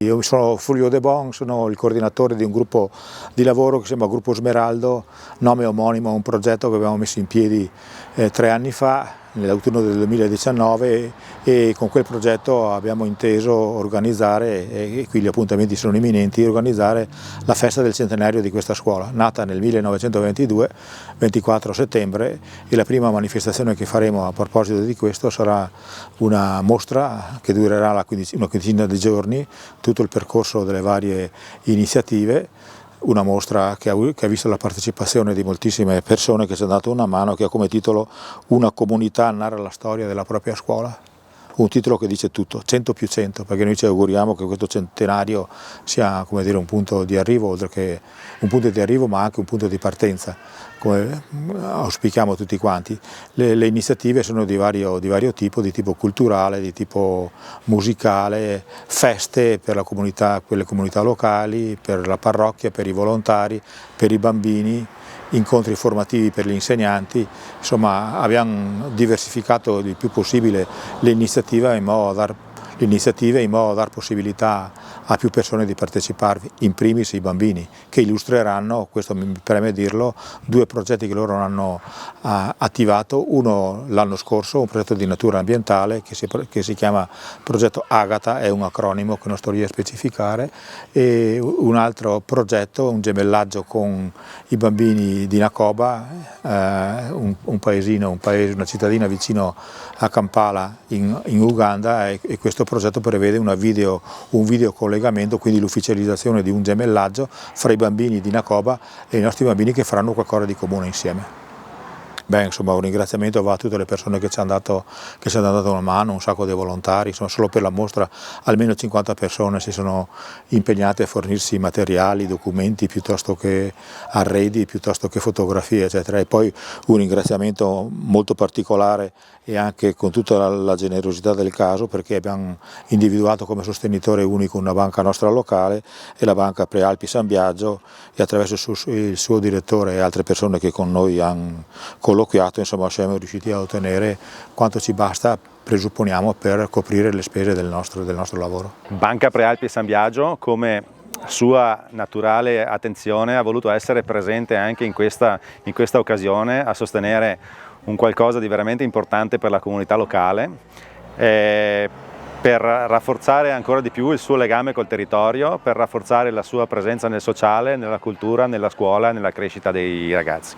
Io sono Fulvio De Bon, sono il coordinatore di un gruppo di lavoro che si chiama Gruppo Smeraldo, nome omonimo a un progetto che abbiamo messo in piedi 3 anni fa, nell'autunno del 2019, e con quel progetto abbiamo inteso organizzare, e qui gli appuntamenti sono imminenti, organizzare la festa del centenario di questa scuola, nata nel 1922, 24 settembre, e la prima manifestazione che faremo a proposito di questo sarà una mostra che durerà una quindicina di giorni, tutto il percorso delle varie iniziative, una mostra che ha visto la partecipazione di moltissime persone, che ci hanno dato una mano, che ha come titolo "Una comunità narra la storia della propria scuola". Un titolo che dice tutto, 100 più 100, perché noi ci auguriamo che questo centenario sia, come dire, un punto di arrivo, oltre che un punto di arrivo ma anche un punto di partenza, come auspichiamo tutti quanti. Le iniziative sono di vario tipo, di tipo culturale, di tipo musicale, feste per la comunità, quelle comunità locali, per la parrocchia, per i volontari, per i bambini, incontri formativi per gli insegnanti. Insomma, abbiamo diversificato il più possibile le iniziative in modo da dar possibilità a più persone di parteciparvi, in primis i bambini, che illustreranno, questo mi preme dirlo, 2 progetti che loro hanno attivato, uno l'anno scorso, un progetto di natura ambientale che si chiama Progetto Agata, è un acronimo che non sto lì a specificare, e un altro progetto, un gemellaggio con i bambini di Nakoba, un paesino, una cittadina vicino a Kampala in Uganda, e questo progetto prevede un video collegamento, quindi l'ufficializzazione di un gemellaggio fra i bambini di Nakoba e i nostri bambini, che faranno qualcosa di comune insieme. Beh, insomma, un ringraziamento va a tutte le persone che ci hanno dato una mano, un sacco di volontari. Insomma, solo per la mostra almeno 50 persone si sono impegnate a fornirsi materiali, documenti, piuttosto che arredi, piuttosto che fotografie, eccetera. E poi un ringraziamento molto particolare, e anche con tutta la generosità del caso, perché abbiamo individuato come sostenitore unico una banca nostra locale, e la banca Prealpi San Biagio, e attraverso il suo direttore e altre persone che con noi hanno colloquiato, insomma, siamo riusciti a ottenere quanto ci basta, presupponiamo, per coprire le spese del nostro lavoro. Banca Prealpi San Biagio, come sua naturale attenzione, ha voluto essere presente anche in questa occasione a sostenere un qualcosa di veramente importante per la comunità locale, per rafforzare ancora di più il suo legame col territorio, per rafforzare la sua presenza nel sociale, nella cultura, nella scuola e nella crescita dei ragazzi.